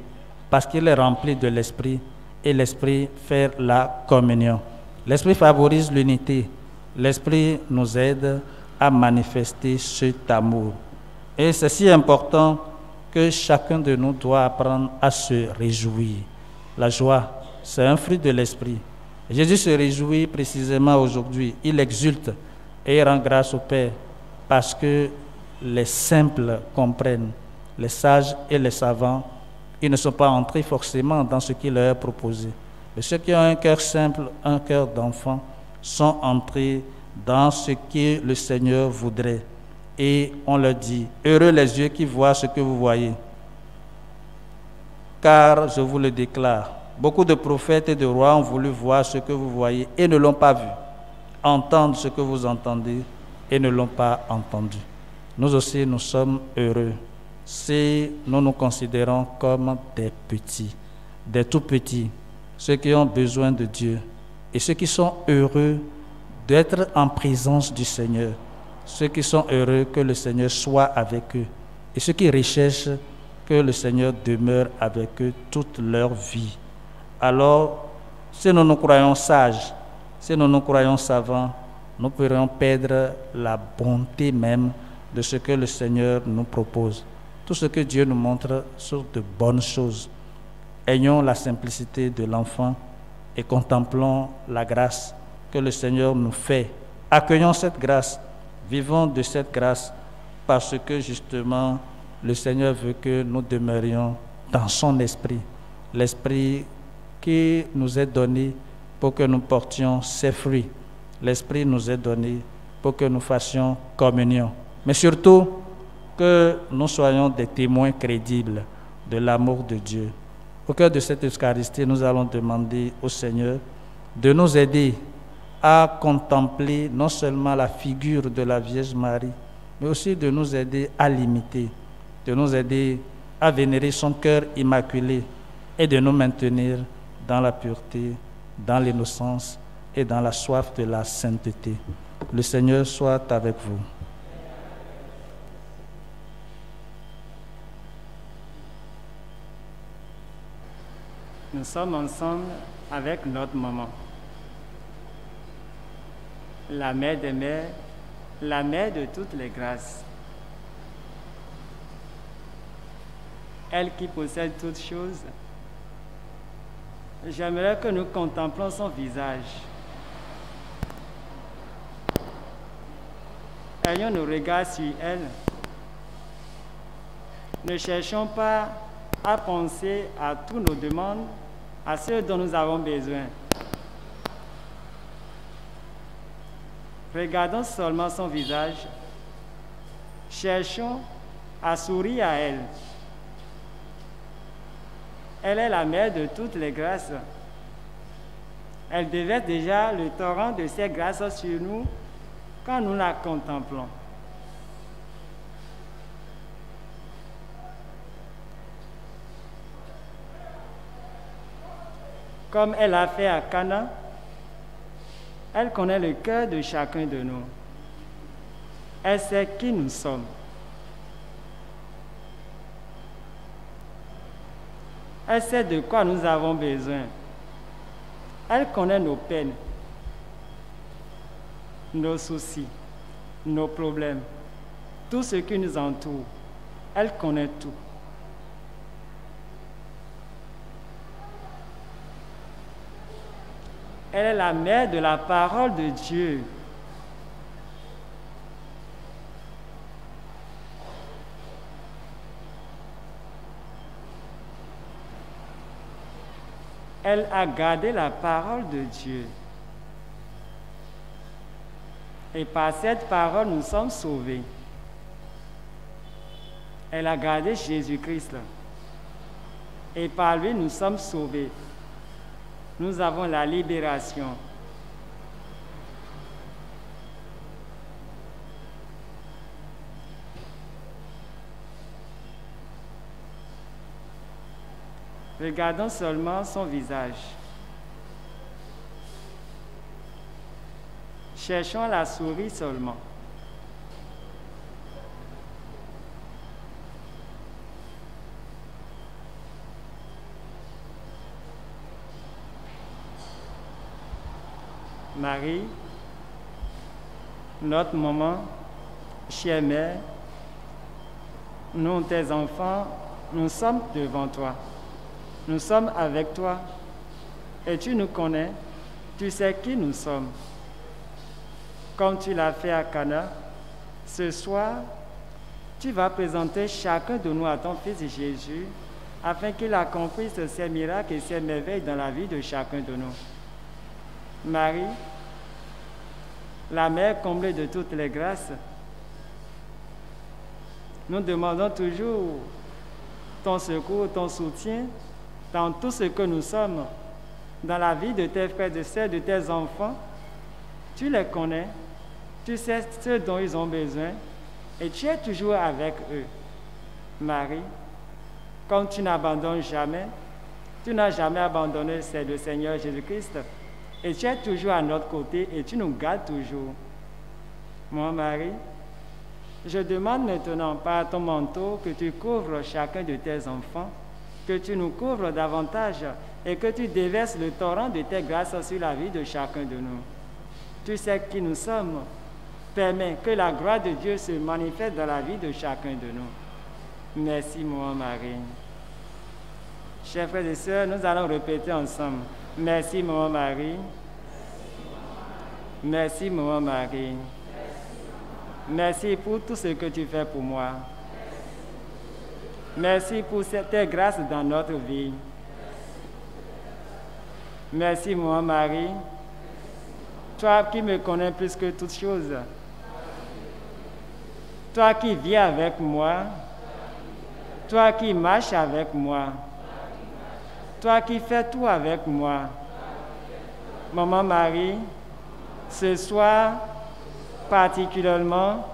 S4: parce qu'il est rempli de l'Esprit, et l'Esprit fait la communion. L'Esprit favorise l'unité. L'Esprit nous aide à manifester cet amour. Et c'est si important que chacun de nous doit apprendre à se réjouir. La joie, c'est un fruit de l'Esprit. Jésus se réjouit précisément aujourd'hui. Il exulte et il rend grâce au Père parce que les simples comprennent. Les sages et les savants, ils ne sont pas entrés forcément dans ce qui leur est proposé. Mais ceux qui ont un cœur simple, un cœur d'enfant, sont entrés dans ce que le Seigneur voudrait. Et on leur dit, heureux les yeux qui voient ce que vous voyez. Car, je vous le déclare, beaucoup de prophètes et de rois ont voulu voir ce que vous voyez et ne l'ont pas vu, entendre ce que vous entendez et ne l'ont pas entendu. Nous aussi, nous sommes heureux si nous nous considérons comme des petits, des tout petits, ceux qui ont besoin de Dieu et ceux qui sont heureux d'être en présence du Seigneur, ceux qui sont heureux que le Seigneur soit avec eux et ceux qui recherchent que le Seigneur demeure avec eux toute leur vie. Alors, si nous nous croyons sages, si nous nous croyons savants, nous pourrions perdre la bonté même de ce que le Seigneur nous propose. Tout ce que Dieu nous montre sont de bonnes choses. Ayons la simplicité de l'enfant et contemplons la grâce que le Seigneur nous fait. Accueillons cette grâce, vivons de cette grâce parce que justement le Seigneur veut que nous demeurions dans son esprit, l'esprit qui nous est donné pour que nous portions ses fruits l'Esprit nous est donné pour que nous fassions communion. Mais surtout, que nous soyons des témoins crédibles de l'amour de Dieu. Au cœur de cette Eucharistie, nous allons demander au Seigneur de nous aider à contempler non seulement la figure de la Vierge Marie, mais aussi de nous aider à l'imiter, de nous aider à vénérer son cœur immaculé et de nous maintenir dans la pureté, dans l'innocence et dans la soif de la sainteté. Le Seigneur soit avec vous.
S1: Nous sommes ensemble avec notre maman, la mère des mères, la mère de toutes les grâces. Elle qui possède toutes choses. J'aimerais que nous contemplions son visage. Ayons nos regards sur elle. Ne cherchons pas à penser à toutes nos demandes, à ce dont nous avons besoin. Regardons seulement son visage. Cherchons à sourire à elle. Elle est la mère de toutes les grâces. Elle déverse déjà le torrent de ses grâces sur nous quand nous la contemplons. Comme elle a fait à Cana, elle connaît le cœur de chacun de nous. Elle sait qui nous sommes. Elle sait de quoi nous avons besoin. Elle connaît nos peines, nos soucis, nos problèmes, tout ce qui nous entoure. Elle connaît tout. Elle est la mère de la parole de Dieu. Elle a gardé la parole de Dieu. Et par cette parole, nous sommes sauvés. Elle a gardé Jésus-Christ. Et par lui, nous sommes sauvés. Nous avons la libération. Regardons seulement son visage. Cherchons la souris seulement. Marie, notre maman, chère mère, nous, tes enfants, nous sommes devant toi. Nous sommes avec toi et tu nous connais, tu sais qui nous sommes. Comme tu l'as fait à Cana, ce soir, tu vas présenter chacun de nous à ton Fils Jésus afin qu'il accomplisse ces miracles et ces merveilles dans la vie de chacun de nous. Marie, la mère comblée de toutes les grâces, nous demandons toujours ton secours, ton soutien dans tout ce que nous sommes, dans la vie de tes frères et sœurs, de tes enfants. Tu les connais, tu sais ce dont ils ont besoin et tu es toujours avec eux. Marie, comme tu n'abandonnes jamais, tu n'as jamais abandonné, c'est le Seigneur Jésus-Christ. Et tu es toujours à notre côté et tu nous gardes toujours. Mon Marie, je demande maintenant par ton manteau que tu couvres chacun de tes enfants, que tu nous couvres davantage et que tu déverses le torrent de tes grâces sur la vie de chacun de nous. Tu sais qui nous sommes. Permets que la gloire de Dieu se manifeste dans la vie de chacun de nous. Merci, mon Marie. Chers frères et sœurs, nous allons répéter ensemble. Merci, mon Marie. Merci, mon Marie. Merci pour tout ce que tu fais pour moi. Merci pour tes grâces dans notre vie. Merci, mon Marie.
S6: Toi qui me connais plus que toutes choses. Toi qui vis avec moi. Toi qui marches avec moi. Toi qui fais tout avec moi. Maman Marie, ce soir, particulièrement,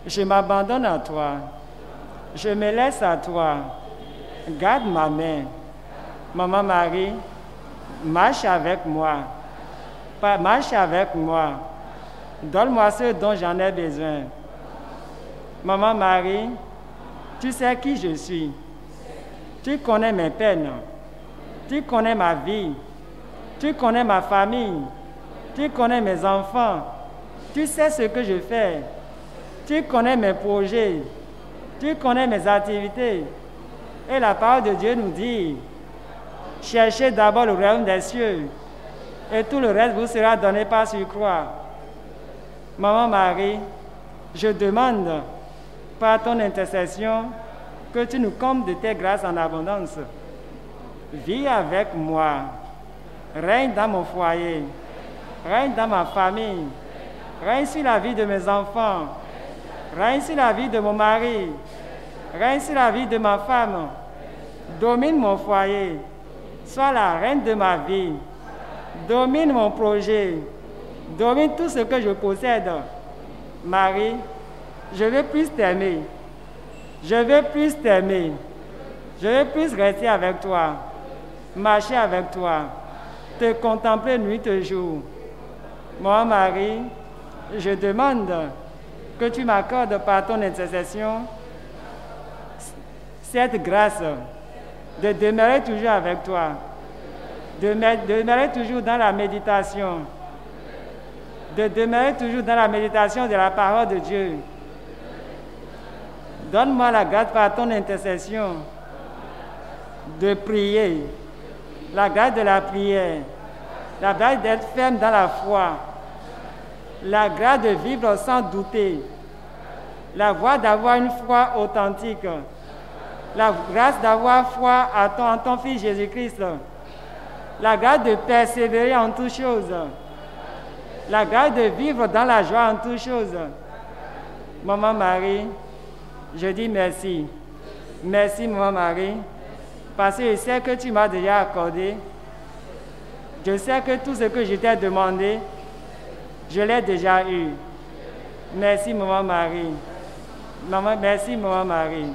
S6: je m'abandonne à toi. Je me laisse à toi. Garde ma main. Maman Marie, marche avec moi. Marche avec moi. Donne-moi ce dont j'en ai besoin. Maman Marie, tu sais qui je suis. Tu connais mes peines. Tu connais ma vie. Tu connais ma famille. Tu connais mes enfants. Tu sais ce que je fais. Tu connais mes projets. Tu connais mes activités. Et la parole de Dieu nous dit, cherchez d'abord le royaume des cieux et tout le reste vous sera donné par surcroît. Maman Marie, je demande par ton intercession que tu nous combles de tes grâces en abondance. Vis avec moi. Règne dans mon foyer. Règne dans ma famille. Règne sur la vie de mes enfants. Règne sur la vie de mon mari. Règne sur la vie de ma femme. Domine mon foyer. Sois la reine de ma vie. Domine mon projet. Domine tout ce que je possède. Marie, je veux plus t'aimer. Je veux plus t'aimer. Je veux plus rester avec toi. Marcher avec toi. Te contempler nuit et jour. Moi, Marie, je demande que tu m'accordes par ton intercession cette grâce de demeurer toujours avec toi, de demeurer toujours dans la méditation, de demeurer toujours dans la méditation de la parole de Dieu. Donne-moi la grâce par ton intercession de prier, la grâce de la prière, la grâce d'être ferme dans la foi, la grâce de vivre sans douter, la grâce d'avoir une foi authentique, la grâce d'avoir foi en ton Fils Jésus-Christ, la grâce de persévérer en toutes choses, la grâce de vivre dans la joie en toutes choses. Maman Marie, je dis merci. Merci, Maman Marie, parce que je sais que tu m'as déjà accordé. Je sais que tout ce que je t'ai demandé, je l'ai déjà eu. Merci, Maman Marie. Merci, Maman Marie.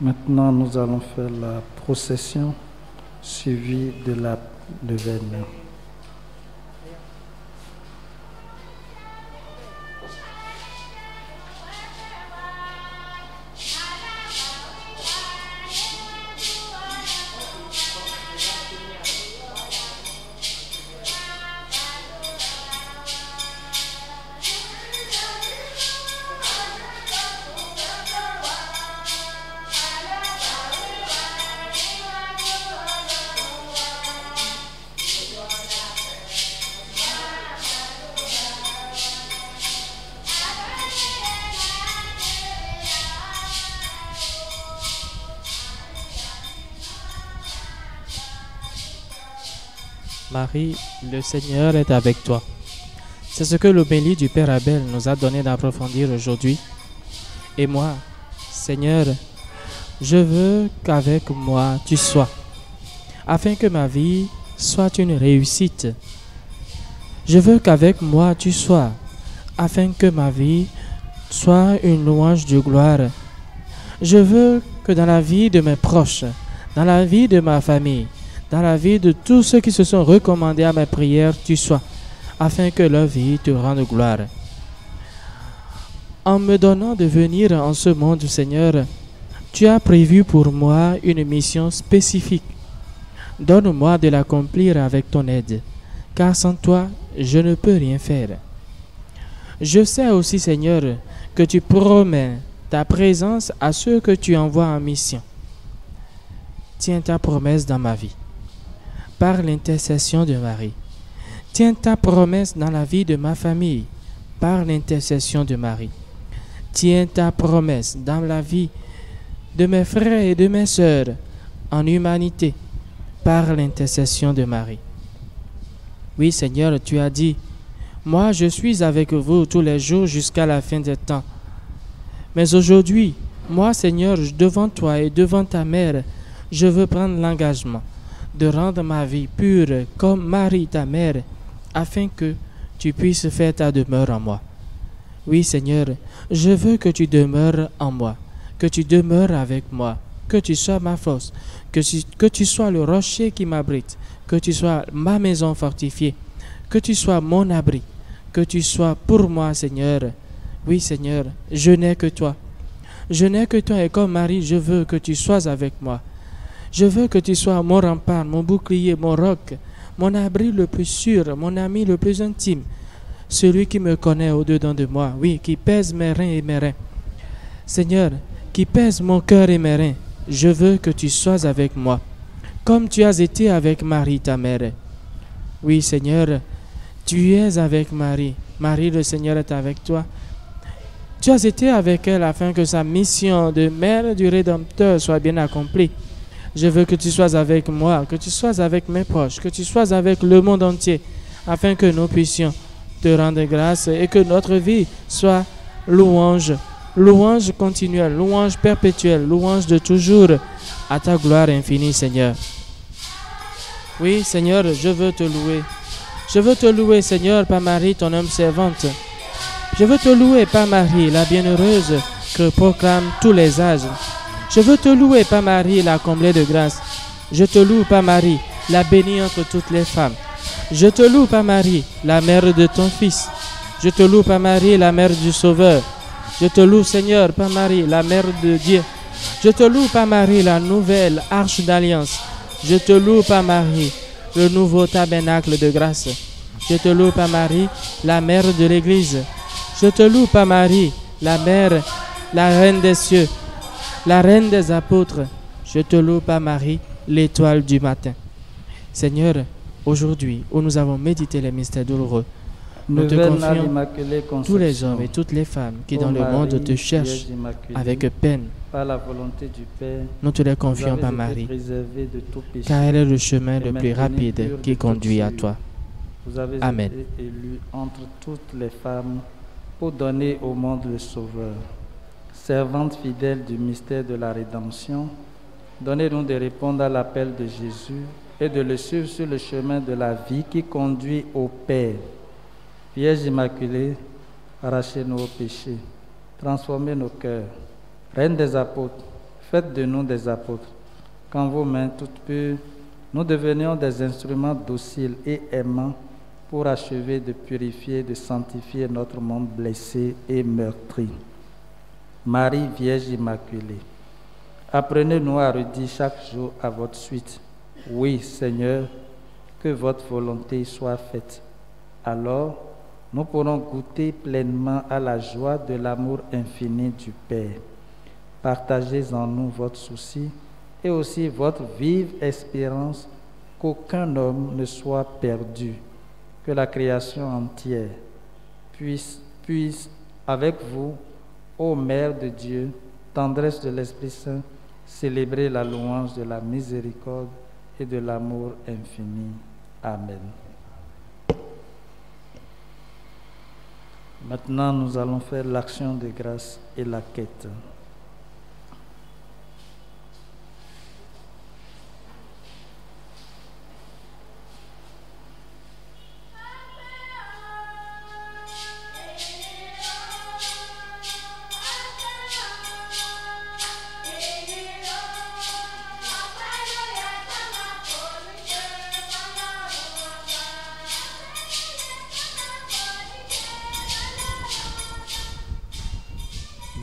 S4: Maintenant, nous allons faire la procession suivie de la neuvaine.
S3: Marie, le Seigneur est avec toi. C'est ce que l'homélie du Père Abel nous a donné d'approfondir aujourd'hui. Et moi, Seigneur, je veux qu'avec moi tu sois, afin que ma vie soit une réussite. Je veux qu'avec moi tu sois, afin que ma vie soit une louange de gloire. Je veux que dans la vie de mes proches, dans la vie de ma famille, dans la vie de tous ceux qui se sont recommandés à mes prières, tu sois, afin que leur vie te rende gloire. En me donnant de venir en ce monde, Seigneur, tu as prévu pour moi une mission spécifique. Donne-moi de l'accomplir avec ton aide, car sans toi, je ne peux rien faire. Je sais aussi, Seigneur, que tu promets ta présence à ceux que tu envoies en mission. Tiens ta promesse dans ma vie. par l'intercession de Marie. Tiens ta promesse dans la vie de ma famille par l'intercession de Marie. Tiens ta promesse dans la vie de mes frères et de mes sœurs en humanité par l'intercession de Marie. Oui, Seigneur, tu as dit, moi je suis avec vous tous les jours jusqu'à la fin des temps. Mais aujourd'hui, moi, Seigneur, devant toi et devant ta mère, je veux prendre l'engagement de rendre ma vie pure comme Marie, ta mère, afin que tu puisses faire ta demeure en moi. Oui, Seigneur, je veux que tu demeures en moi, que tu demeures avec moi, que tu sois ma force, que tu sois le rocher qui m'abrite, que tu sois ma maison fortifiée, que tu sois mon abri, que tu sois pour moi, Seigneur. Oui, Seigneur, je n'ai que toi. Je n'ai que toi et comme Marie, je veux que tu sois avec moi. Je veux que tu sois mon rempart, mon bouclier, mon roc, mon abri le plus sûr, mon ami le plus intime, celui qui me connaît au-dedans de moi, oui, qui pèse mes reins et mes reins. Seigneur, qui pèse mon cœur et mes reins, je veux que tu sois avec moi, comme tu as été avec Marie, ta mère. Oui, Seigneur, tu es avec Marie. Marie, le Seigneur est avec toi. Tu as été avec elle afin que sa mission de mère du Rédempteur soit bien accomplie. Je veux que tu sois avec moi, que tu sois avec mes proches, que tu sois avec le monde entier, afin que nous puissions te rendre grâce et que notre vie soit louange, louange continuelle, louange perpétuelle, louange de toujours à ta gloire infinie, Seigneur. Oui, Seigneur, je veux te louer. Je veux te louer, Seigneur, par Marie, ton homme servante. Je veux te louer par Marie, la bienheureuse que proclament tous les âges. Je veux te louer par Marie, la comblée de grâce. Je te loue par Marie, la bénie entre toutes les femmes. Je te loue par Marie, la mère de ton Fils. Je te loue par Marie, la mère du Sauveur. Je te loue, Seigneur, par Marie, la mère de Dieu. Je te loue par Marie, la nouvelle arche d'alliance. Je te loue par Marie, le nouveau tabernacle de grâce. Je te loue par Marie, la mère de l'Église. Je te loue par Marie, la mère, la reine des cieux, la reine des apôtres. Je te loue par Marie, l'étoile du matin. Seigneur, aujourd'hui, où nous avons médité les mystères douloureux, nous te confions tous les hommes et toutes les femmes qui dans le monde te cherchent avec peine.
S4: Par la volonté du Père,
S3: nous te les confions par Marie, car elle est le chemin le plus rapide qui conduit à toi.
S4: Vous avez
S3: Amen.
S4: été élus entre toutes les femmes pour donner au monde le Sauveur. Servante fidèle du mystère de la rédemption, donnez-nous de répondre à l'appel de Jésus et de le suivre sur le chemin de la vie qui conduit au Père. Vierge Immaculée, arrachez-nous au péché, transformez nos cœurs. Reine des apôtres, faites de nous des apôtres. Qu'en vos mains toutes pures, nous devenions des instruments dociles et aimants pour achever de purifier, de sanctifier notre monde blessé et meurtri. Marie Vierge Immaculée, apprenez-nous à redire chaque jour à votre suite. Oui, Seigneur, que votre volonté soit faite. Alors, nous pourrons goûter pleinement à la joie de l'amour infini du Père. Partagez en nous votre souci et aussi votre vive espérance qu'aucun homme ne soit perdu, que la création entière puisse avec vous, ô Mère de Dieu, tendresse de l'Esprit Saint, célébrer la louange de la miséricorde et de l'amour infini. Amen. Maintenant, nous allons faire l'action de grâce et la quête.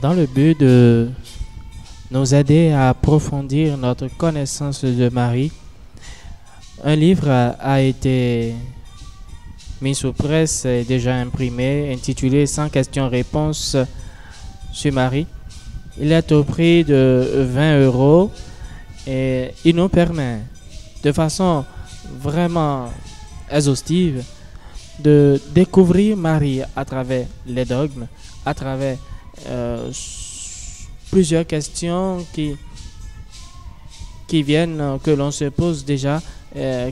S3: Dans le but de nous aider à approfondir notre connaissance de Marie, un livre a été mis sous presse et déjà imprimé, intitulé « 100 questions-réponses sur Marie ». Il est au prix de 20 € et il nous permet de façon vraiment exhaustive de découvrir Marie à travers les dogmes, à travers plusieurs questions qui viennent, que l'on se pose déjà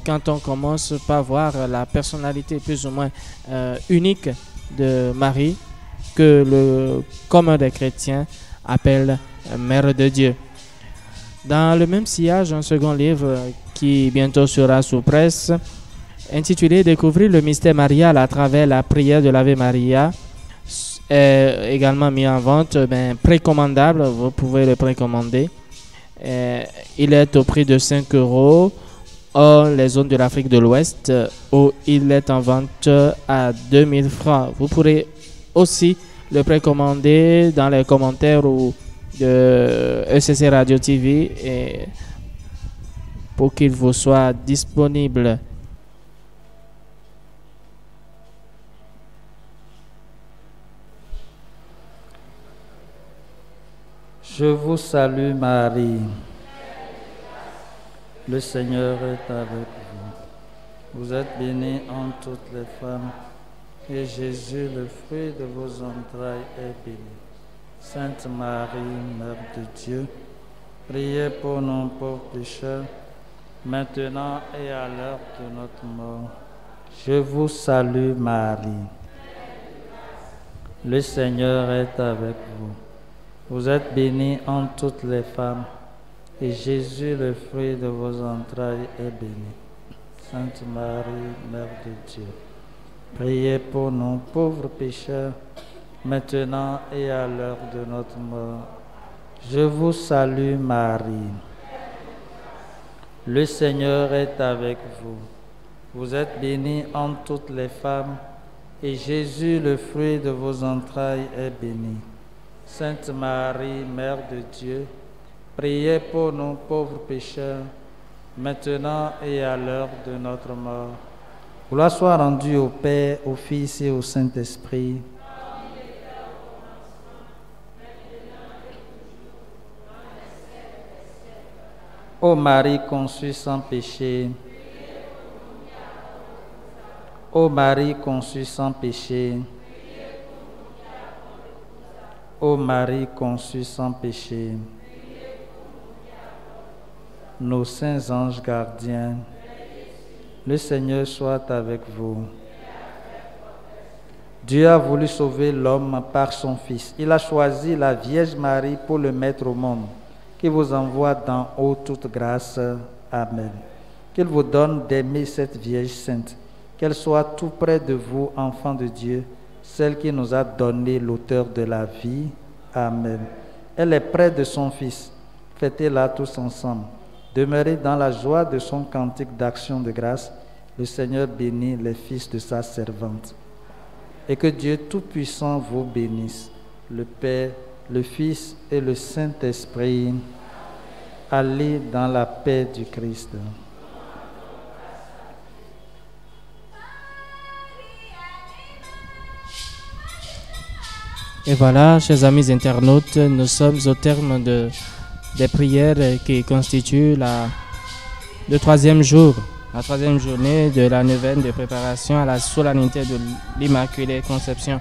S3: quand on commence par voir la personnalité plus ou moins unique de Marie, que le commun des chrétiens appelle Mère de Dieu. Dans le même sillage, un second livre qui bientôt sera sous presse, intitulé Découvrir le mystère marial à travers la prière de l'Ave Maria, est également mis en vente, précommandable, vous pouvez le précommander. Il est au prix de 5 € hors les zones de l'Afrique de l'Ouest, où il est en vente à 2000 francs. Vous pourrez aussi le précommander dans les commentaires ou de ECC Radio TV et pour qu'il vous soit disponible.
S4: Je vous salue Marie. Le Seigneur est avec vous. Vous êtes bénie entre toutes les femmes, et Jésus, le fruit de vos entrailles, est béni. Sainte Marie, Mère de Dieu, priez pour nous pauvres pécheurs, maintenant et à l'heure de notre mort. Je vous salue Marie. Le Seigneur est avec vous. Vous êtes bénie entre toutes les femmes, et Jésus, le fruit de vos entrailles, est béni. Sainte Marie, Mère de Dieu, priez pour nous pauvres pécheurs, maintenant et à l'heure de notre mort. Je vous salue Marie. Le Seigneur est avec vous. Vous êtes bénie entre toutes les femmes, et Jésus, le fruit de vos entrailles, est béni. Sainte Marie, Mère de Dieu, priez pour nous pauvres pécheurs, maintenant et à l'heure de notre mort. Gloire soit rendue au Père, au Fils et au Saint-Esprit. Ô Marie conçue sans péché, ô Marie conçue sans péché, ô Marie conçue sans péché, nos saints anges gardiens, le Seigneur soit avec vous. Dieu a voulu sauver l'homme par son Fils. Il a choisi la Vierge Marie pour le mettre au monde, qui vous envoie d'en haut toute grâce. Amen. Qu'il vous donne d'aimer cette Vierge Sainte, qu'elle soit tout près de vous, enfants de Dieu, celle qui nous a donné l'auteur de la vie. Amen. Elle est près de son Fils. Fêtez-la tous ensemble. Demeurez dans la joie de son cantique d'action de grâce. Le Seigneur bénit les fils de sa servante. Et que Dieu Tout-Puissant vous bénisse, le Père, le Fils et le Saint-Esprit. Allez dans la paix du Christ.
S3: Et voilà, chers amis internautes, nous sommes au terme des prières qui constituent le troisième jour, la troisième journée de la neuvaine de préparation à la solennité de l'Immaculée Conception.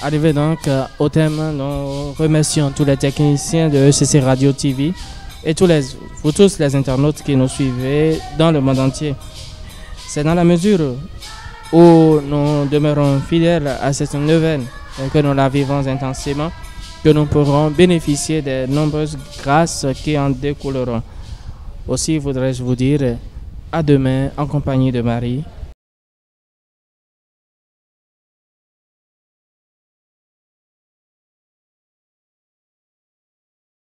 S3: Arrivé donc au thème, nous remercions tous les techniciens de ECC Radio TV et vous tous les internautes qui nous suivez dans le monde entier. C'est dans la mesure où nous demeurons fidèles à cette neuvaine et que nous la vivons intensément, que nous pourrons bénéficier des nombreuses grâces qui en découleront. Aussi voudrais-je vous dire à demain en compagnie de Marie.